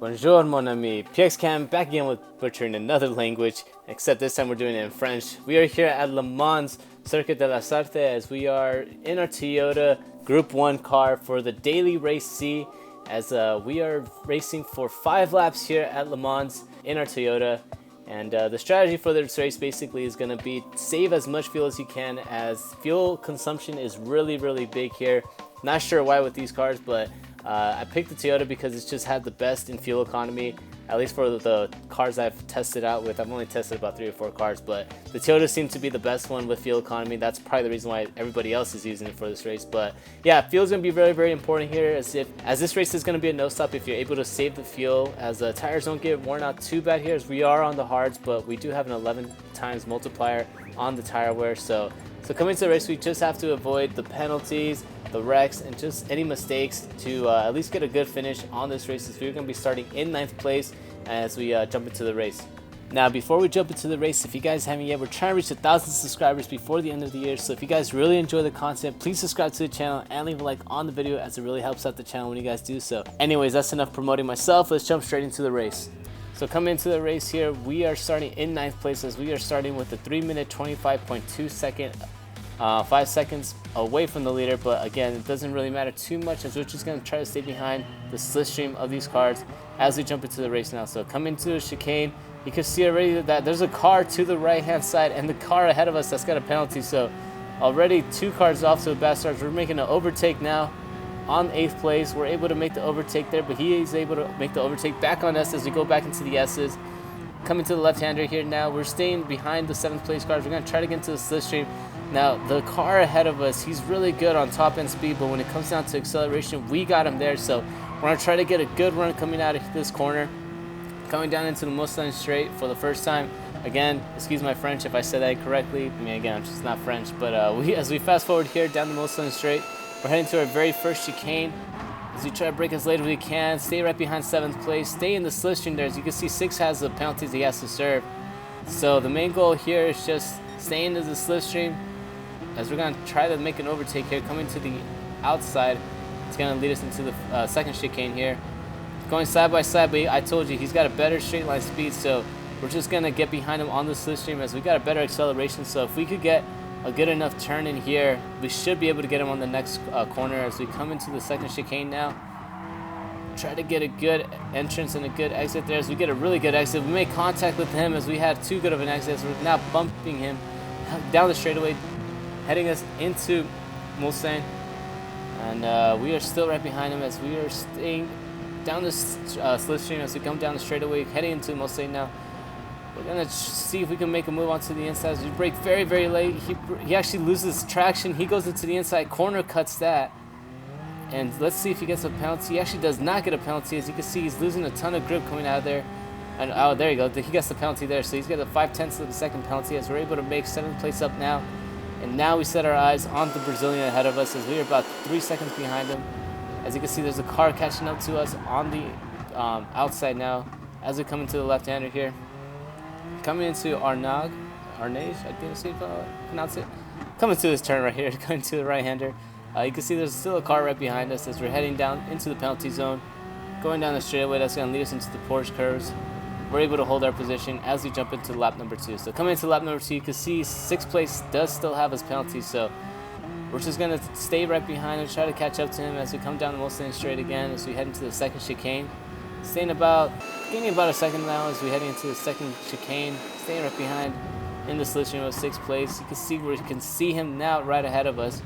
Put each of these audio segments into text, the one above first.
Bonjour mon ami, PXCam back again with butchering another language, except this time we're doing it in French. We are here at Le Mans Circuit de la Sarte as we are in our Toyota Group 1 car for the daily race C, as we are racing for 5 laps here at Le Mans in our Toyota. And the strategy for this race basically is going to be save as much fuel as you can, as fuel consumption is really big here. Not sure why with these cars, but I picked the Toyota because it's just had the best in fuel economy, at least for the cars I've tested out with. I've only tested about 3 or 4 cars, but the Toyota seems to be the best one with fuel economy. That's probably the reason why everybody else is using it for this race. But yeah, fuel is going to be very important here, as this race is going to be a no stop if you're able to save the fuel, as the tires don't get worn out too bad here, as we are on the hards, but we do have an 11 times multiplier on the tire wear. So coming to the race, we just have to avoid the penalties, the wrecks, and just any mistakes to at least get a good finish on this race, as we're going to be starting in 9th place as we jump into the race. Now, before we jump into the race, if you guys haven't yet, we're trying to reach 1,000 subscribers before the end of the year. So if you guys really enjoy the content, please subscribe to the channel and leave a like on the video, as it really helps out the channel when you guys do so. Anyways, that's enough promoting myself. Let's jump straight into the race. So coming into the race here, we are starting in 9th place, as we are starting with a 3-minute 25.2 second 5 seconds away from the leader. But again, it doesn't really matter too much, as we're just going to try to stay behind the slipstream of these cars as we jump into the race now. So coming to the chicane, you can see already that there's a car to the right hand side and the car ahead of us that's got a penalty. So already 2 cars off to a bad start. We're making an overtake now on 8th place. We're able to make the overtake there, but he is able to make the overtake back on us as we go back into the S's. Coming to the left-hander here now, we're staying behind the 7th place cars. We're going to try to get into the slipstream. Now, the car ahead of us, he's really good on top-end speed, but when it comes down to acceleration, we got him there. So we're going to try to get a good run coming out of this corner. Coming down into the Mustang straight for the first time. Again, excuse my French if I said that incorrectly. I mean, again, I'm just not French. But as we fast forward here down the Mustang straight, we're heading to our very first chicane. As we try to break as late as we can, stay right behind 7th place, stay in the slipstream there. As you can see, 6 has the penalties he has to serve. So the main goal here is just staying in the slipstream, as we're going to try to make an overtake here. Coming to the outside, it's going to lead us into the second chicane here. Going side by side, but I told you, he's got a better straight line speed, so we're just going to get behind him on the slipstream, as we got a better acceleration. So if we could get a good enough turn in here, we should be able to get him on the next corner as we come into the second chicane now. Try to get a good entrance and a good exit there, as we get a really good exit. We make contact with him as we had too good of an exit, so we're now bumping him down the straightaway, heading us into Mustang. And we are still right behind him, as we are staying down the slipstream as we come down the straightaway, heading into Mustang now. We're going to see if we can make a move onto the inside. As we brake very late. He actually loses traction. He goes into the inside corner, cuts that. And let's see if he gets a penalty. He actually does not get a penalty. As you can see, he's losing a ton of grip coming out of there. And oh, there you go. He gets the penalty there. So he's got a 5/10 of a second penalty, as we're able to make 7th place up now. And now we set our eyes on the Brazilian ahead of us, as we are about 3 seconds behind him. As you can see, there's a car catching up to us on the outside now, as we come into the left-hander here. Coming into Arnage, I think that's how you pronounce it. Coming to this turn right here, going to the right-hander. You can see there's still a car right behind us as we're heading down into the penalty zone. Going down the straightaway, that's going to lead us into the Porsche curves. We're able to hold our position as we jump into lap number 2. So coming into lap number 2, you can see 6th place does still have his penalty. So we're just going to stay right behind him, try to catch up to him as we come down the Mustang straight again, as we head into the second chicane. Gaining about a second now as we head into the second chicane, staying right behind in the slipstream of 6th place. You can see him now right ahead of us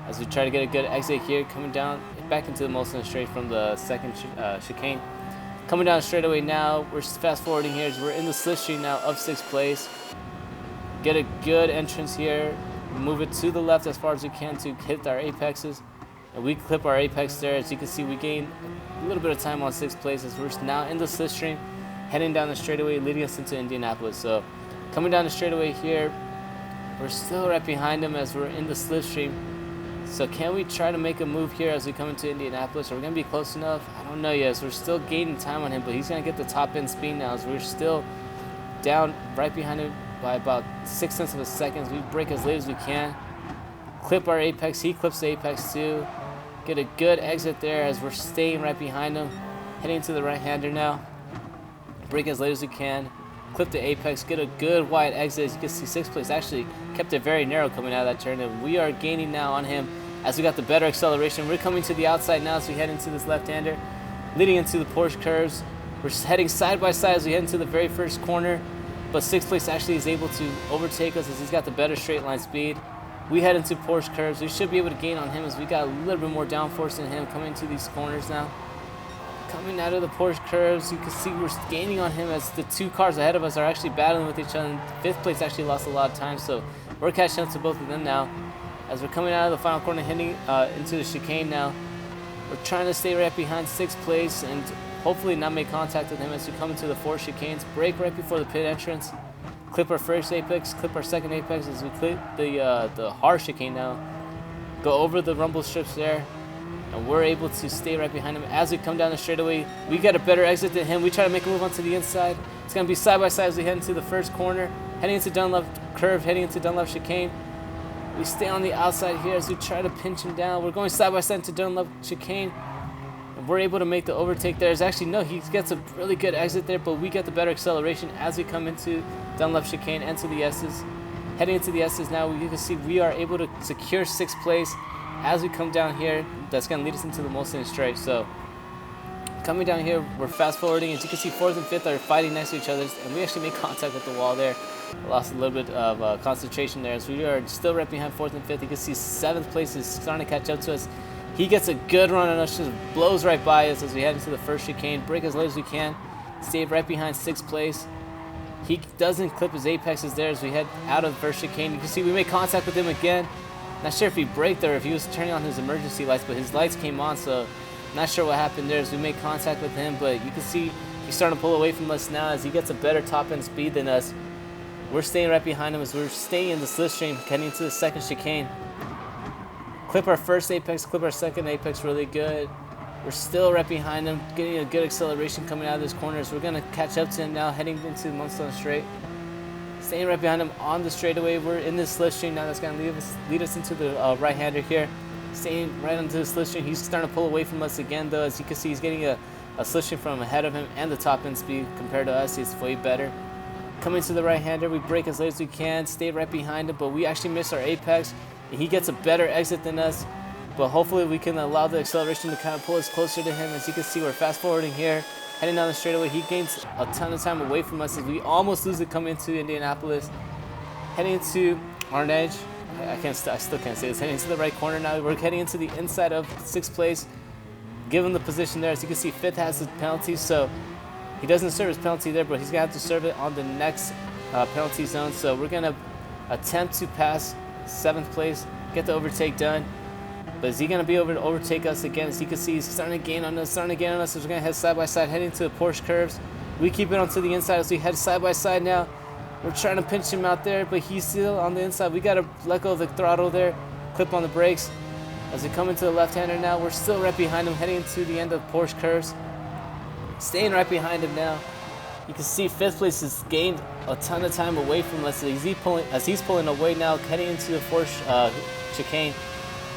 as we try to get a good exit here, coming down back into the Mustang straight from the second chicane. Coming down straight away now, we're fast forwarding here as we're in the slipstream now of 6th place. Get a good entrance here, move it to the left as far as we can to hit our apexes. And we clip our apex there. As you can see, we gain a little bit of time on 6th place, as we're now in the slipstream, heading down the straightaway, leading us into Indianapolis. So coming down the straightaway here, we're still right behind him as we're in the slipstream. So can we try to make a move here as we come into Indianapolis? Are we going to be close enough? I don't know yet. So we're still gaining time on him, but he's going to get the top end speed now, as we're still down right behind him by about 0.6 of a second. We brake as late as we can, clip our apex. He clips the apex too. Get a good exit there as we're staying right behind him. Heading into the right-hander now. Brake as late as we can. Clip the apex, get a good wide exit. As you can see, 6th place actually kept it very narrow coming out of that turn, and we are gaining now on him as we got the better acceleration. We're coming to the outside now as we head into this left-hander, leading into the Porsche curves. We're heading side by side as we head into the very first corner, but 6th place actually is able to overtake us as he's got the better straight line speed. We head into Porsche curves. We should be able to gain on him as we got a little bit more downforce than him coming into these corners now. Coming out of the Porsche curves, you can see we're gaining on him as the 2 cars ahead of us are actually battling with each other. And 5th place actually lost a lot of time, so we're catching up to both of them now. As we're coming out of the final corner, heading into the chicane now, we're trying to stay right behind 6th place and hopefully not make contact with him as we come into the 4 chicanes. Brake right before the pit entrance. Clip our first apex, clip our second apex as we clip the hard chicane now. Go over the rumble strips there. And we're able to stay right behind him as we come down the straightaway. We got a better exit than him. We try to make a move onto the inside. It's going to be side by side as we head into the first corner. Heading into Dunlop curve, heading into Dunlop chicane. We stay on the outside here as we try to pinch him down. We're going side by side into Dunlop chicane. And we're able to make the overtake there. He gets a really good exit there, but we get the better acceleration as we come into Dunlop chicane and to the S's. Heading into the S's now, you can see we are able to secure 6th place. As we come down here, that's going to lead us into the Mulsanne straight. So coming down here, we're fast forwarding. As you can see, 4th and 5th are fighting next to each other, and we actually made contact with the wall there. Lost a little bit of concentration there. So we are still right behind 4th and 5th. You can see 7th place is starting to catch up to us. He gets a good run on us, just blows right by us as we head into the first chicane. Brake as late as we can. Stay right behind 6th place. He doesn't clip his apexes there as we head out of the first chicane. You can see we make contact with him again. Not sure if he braked or if he was turning on his emergency lights, but his lights came on, so not sure what happened there as we made contact with him. But you can see he's starting to pull away from us now as he gets a better top-end speed than us. We're staying right behind him as we're staying in the slipstream, heading into the second chicane. Clip our first apex, clip our second apex really good. We're still right behind him, getting a good acceleration coming out of this corner. So we're going to catch up to him now, heading into the Mulsanne straight. Staying right behind him on the straightaway. We're in this slipstream now. That's going to lead us into the right-hander here. Staying right onto the slipstream. He's starting to pull away from us again, though. As you can see, he's getting a slipstream from ahead of him, and the top-end speed compared to us is way better. Coming to the right-hander, we brake as late as we can. Stay right behind him, but we actually miss our apex. He gets a better exit than us, but hopefully we can allow the acceleration to kind of pull us closer to him. As you can see, we're fast-forwarding here. Heading down the straightaway, he gains a ton of time away from us as we almost lose it coming into Indianapolis. Heading into Arnage, I still can't say this. Heading into the right corner now. We're heading into the inside of 6th place. Give him the position there. As you can see, 5th has the penalty, so he doesn't serve his penalty there, but he's going to have to serve it on the next penalty zone. So we're going to attempt to pass 7th place, get the overtake done. But is he going to be able to overtake us again? As you can see, he's starting to gain on us, So we're going to head side by side, heading to the Porsche curves. We keep it onto the inside as we head side by side now. We're trying to pinch him out there, but he's still on the inside. We got to let go of the throttle there, clip on the brakes. As we come into the left-hander now, we're still right behind him, heading into the end of Porsche curves. Staying right behind him now. You can see 5th place has gained a ton of time away from us as he's pulling away now, heading into the Porsche chicane.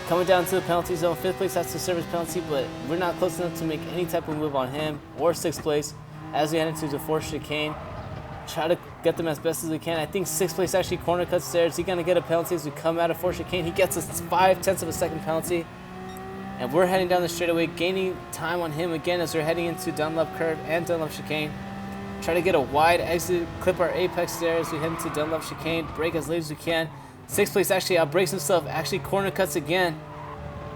Coming down to the penalty zone, 5th place has to serve his penalty, but we're not close enough to make any type of move on him or 6th place as we head into the 4th chicane. Try to get them as best as we can. I think 6th place actually corner cuts there. Is he going to get a penalty as we come out of 4th chicane? He gets a 5/10 of a second penalty. And we're heading down the straightaway, gaining time on him again as we're heading into Dunlop curve and Dunlop chicane. Try to get a wide exit, clip our apex there as we head into Dunlop chicane, brake as late as we can. 6th place actually outbrakes himself, actually corner cuts again.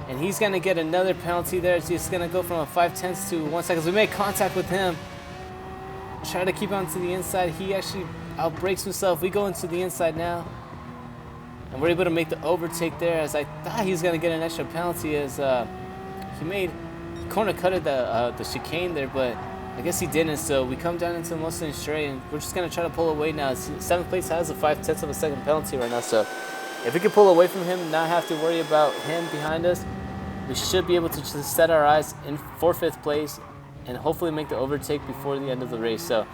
And he's going to get another penalty there. So he's going to go from a 5/10 to 1 second. We make contact with him. Try to keep on to the inside. He actually outbrakes himself. We go into the inside now. And we're able to make the overtake there as I thought he was going to get an extra penalty as he corner cutted the chicane there, but I guess he didn't. So we come down into the Mulsanne straight, and we're just going to try to pull away now. 7th place has a 5/10 of a second penalty right now. So if we can pull away from him, not have to worry about him behind us, we should be able to just set our eyes in 4th place and hopefully make the overtake before the end of the race. So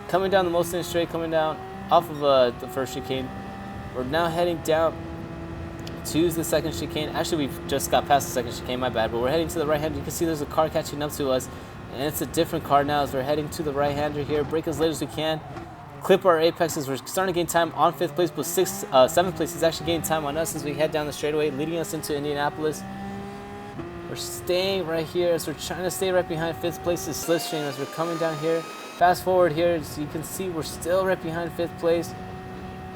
coming down the Mulsanne straight, coming down off of the first chicane, we're now heading down to the second chicane. Actually, we've just got past the second chicane, my bad, but we're heading to the right hand. You can see there's a car catching up to us. And it's a different car now as we're heading to the right-hander here. Brake as late as we can. Clip our apexes. We're starting to gain time on 5th place, but 7th place is actually gaining time on us as we head down the straightaway, leading us into Indianapolis. We're staying right here as we're trying to stay right behind 5th place's slipstream as we're coming down here. Fast forward here, as you can see, we're still right behind 5th place.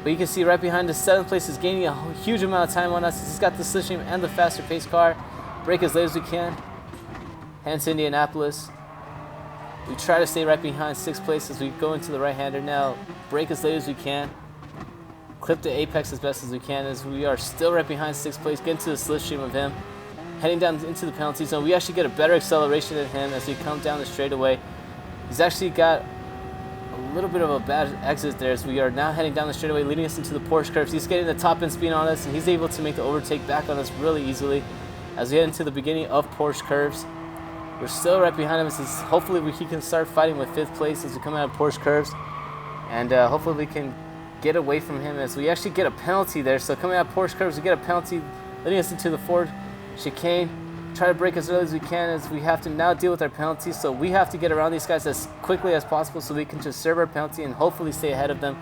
But you can see right behind the 7th place is gaining a huge amount of time on us. He's got the slipstream and the faster pace car. Brake as late as we can. Head to Indianapolis. We try to stay right behind 6th place as we go into the right-hander now. Brake as late as we can. Clip the apex as best as we can as we are still right behind 6th place. Get into the slipstream of him. Heading down into the penalty zone. We actually get a better acceleration than him as we come down the straightaway. He's actually got a little bit of a bad exit there as we are now heading down the straightaway, leading us into the Porsche curves. He's getting the top end speed on us and he's able to make the overtake back on us really easily as we head into the beginning of Porsche curves. We're still right behind him. Since hopefully he can start fighting with 5th place as we come out of Porsche curves. And hopefully we can get away from him as we actually get a penalty there. So coming out of Porsche curves, we get a penalty leading us into the Ford chicane. Try to brake as early as we can as we have to now deal with our penalties. So we have to get around these guys as quickly as possible so we can just serve our penalty and hopefully stay ahead of them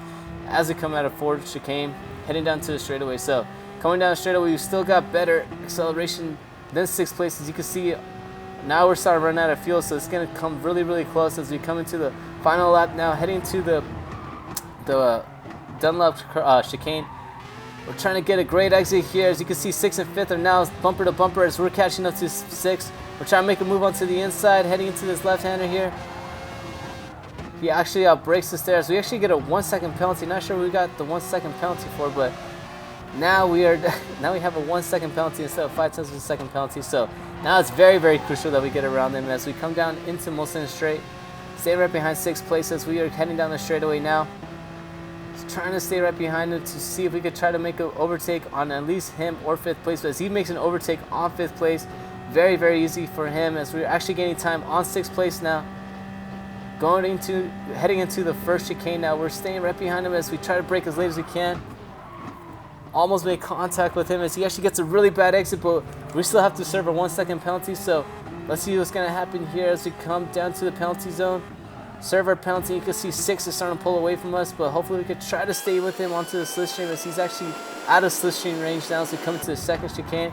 as we come out of Ford chicane, heading down to the straightaway. So coming down the straightaway, we've still got better acceleration than 6th place. As you can see, now we're starting to run out of fuel, so it's going to come really, really close as we come into the final lap now, heading to the Dunlop chicane. We're trying to get a great exit here. As you can see, 6th and 5th are now bumper to bumper as we're catching up to 6th. We're trying to make a move onto the inside, heading into this left-hander here. He actually outbrakes us there as we actually get a 1 second penalty. Not sure we got the 1 second penalty for, but now we have a 1 second penalty instead of 5/10 of a second penalty. So now it's very, very crucial that we get around them as we come down into Molson Straight. Stay right behind 6th place as we are heading down the straightaway now. Just trying to stay right behind him to see if we could try to make an overtake on at least him or 5th place. But as he makes an overtake on 5th place, very, very easy for him as we're actually gaining time on 6th place now. Heading into the first chicane now. We're staying right behind him as we try to brake as late as we can. Almost made contact with him as he actually gets a really bad exit, but we still have to serve a 1 second penalty. So let's see what's going to happen here as we come down to the penalty zone. Serve our penalty. You can see 6 is starting to pull away from us, but hopefully we could try to stay with him onto the slipstream as he's actually out of slipstream range now as we come into the second chicane.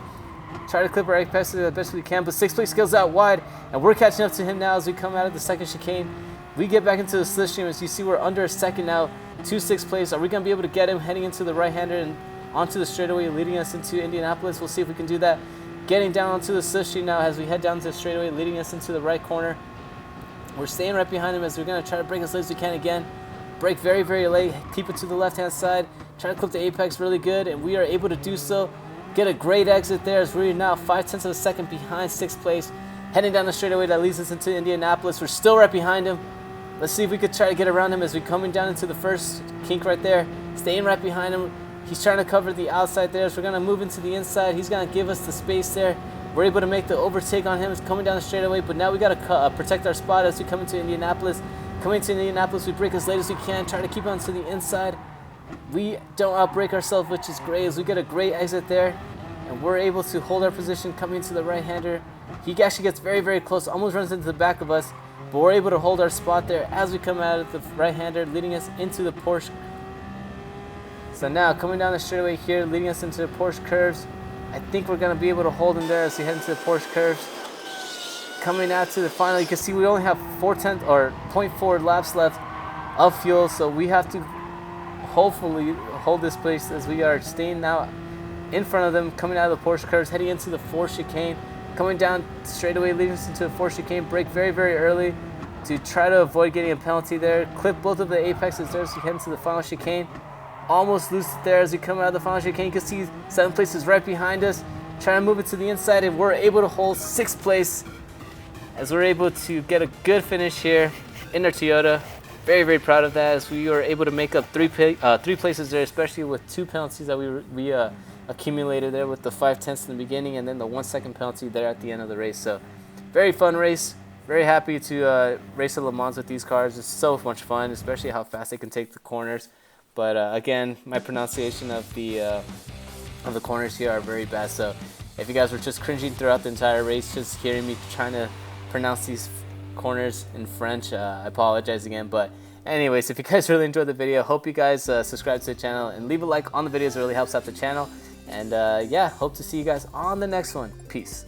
Try to clip our apexes as best we can, but 6th place goes out wide, and we're catching up to him now as we come out of the second chicane. We get back into the slipstream as you see we're under a second now to 6th place. Are we going to be able to get him heading into the right-hander and onto the straightaway, leading us into Indianapolis? We'll see if we can do that. Getting down onto the slipstream now as we head down to the straightaway, leading us into the right corner. We're staying right behind him as we're going to try to brake as late as we can again. Brake very, very late, keep it to the left-hand side. Try to clip the apex really good, and we are able to do so. Get a great exit there as we're now 5/10 of a second behind 6th place. Heading down the straightaway that leads us into Indianapolis. We're still right behind him. Let's see if we could try to get around him as we're coming down into the first kink right there. Staying right behind him. He's trying to cover the outside there, so we're going to move into the inside. He's going to give us the space there. We're able to make the overtake on him. It's coming down the straightaway, but now we got to protect our spot as we come into Indianapolis. Coming to Indianapolis, we brake as late as we can. Try to keep on to the inside. We don't outbrake ourselves, which is great, as we get a great exit there. And we're able to hold our position coming into the right-hander. He actually gets very, very close, almost runs into the back of us. But we're able to hold our spot there as we come out of the right-hander, leading us into the Porsche. So now coming down the straightaway here, leading us into the Porsche curves. I think we're going to be able to hold him there as we head into the Porsche curves. Coming out to the final, you can see we only have 0.4 laps left of fuel, so we have to hopefully hold this place as we are staying now in front of them, coming out of the Porsche curves, heading into the fourth chicane. Coming down straight away, leading us into the fourth chicane. Brake very, very early to try to avoid getting a penalty there. Clip both of the apexes there as we head into the final chicane. Almost lose it there as we come out of the final chicane. You can see 7th place is right behind us. Trying to move it to the inside, and we're able to hold 6th place as we're able to get a good finish here in our Toyota. Very, very proud of that as we were able to make up three places there, especially with 2 penalties that we accumulated there with the 5/10 in the beginning and then the 1 second penalty there at the end of the race. So very fun race. Very happy to race at Le Mans with these cars. It's so much fun, especially how fast they can take the corners. But again, my pronunciation of the corners here are very bad. So if you guys were just cringing throughout the entire race, just hearing me trying to pronounce these corners in French. I apologize again, but anyways, if you guys really enjoyed the video, hope you guys subscribe to the channel and leave a like on the videos. It really helps out the channel. And yeah, hope to see you guys on the next one. Peace.